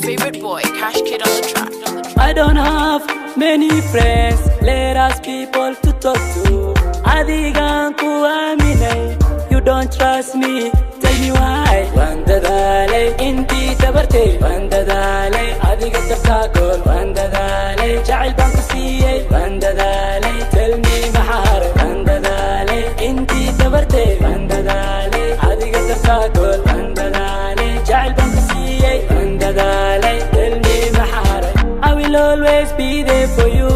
your favorite boy, Cash Kid on the track. I don't have many friends, let us people to talk to. Adigan ku aminay, you don't trust me, tell me why. Wanda dale, inti tabarte. Wanda dale, adiga tabtakol. Wanda dale, jacayl baan ku siiyey. Wanda dale, tell me maxaar. Wanda dale, inti tabarte. Wanda dale, adiga tabtakol. Wanda dale, jacayl baan ku siiyey. Wanda dale, tell me maxaar. I will always be there for you,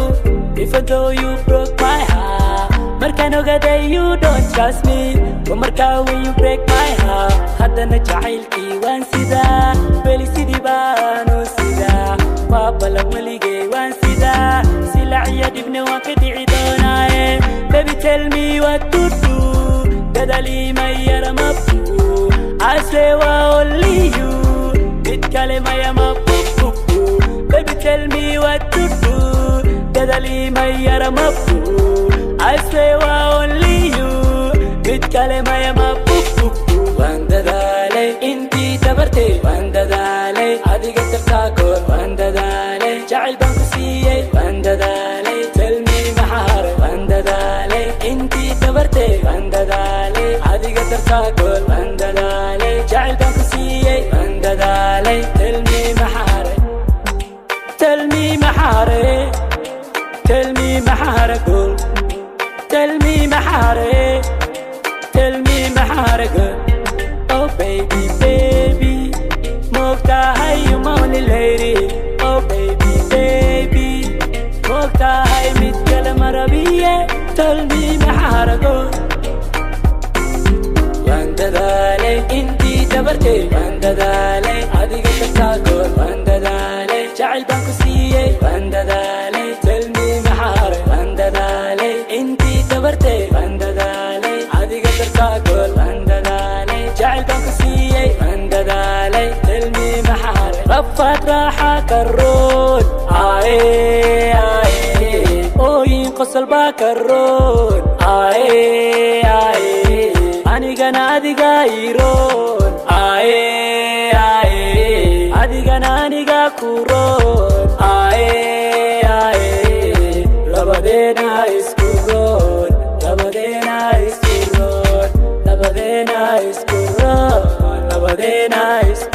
even though you broke my heart. Markaan ogaday you don't trust me, wa markaa when you break my heart. Haddana jacaylkii waan sidaa, weli sidii baan u sidaa. Waa balan weligay waan sidaa, silac iyo dhibna waan ka dhici doonaaye. Baby tell me what to do, dadaalii ma yara ma bugu. I swear waa only you, mid kale maya ma bugu. Baby tell me what to do, dadaalii ma yara ma bugu. I swear waa only you, mid kale maya ma bugu. Wanda dale, inti tabarte. Wanda dale, adiga tabtakol. Wanda dale, jacayl baan ku siiyey. Wanda dale, tell me maxaar. Wanda dale, inti tabarte. Wanda dale, adiga tabtakol. Wanda dale, jacayl baan ku siiyey. Wanda dale, tell me maxaar. Tell me maxaar. Tell me maxaar gol. Tell me maxaar. Tell me maxaar gol. Oh baby, baby, mogtahay you my only lady. Oh baby, baby, mogtahay mid kale marabiye. Tell me maxaar gol. Wanda dale, inti tabarte. Wanda dale, adiga tabtakol. Wanda dale, jacayl baan ku siiyey. Wanda dale, tell me maxaar. Wanda dale, inti tabarte. Wanda dale, adiga tabtakol. Wanda dale, jacayl baan ku siiyey. Wanda dale, tell me maxaar. Rafaad raaxa karoon, aaye aaye. Ooyin qosol baa karoon, aaye aaye. Anigana adiga iroon, aaye aaye. Adigana aniga kuroon, aaye aaye. Labadeena isku roon, labadeena isku roon, labadeena isku roon, labadeena isku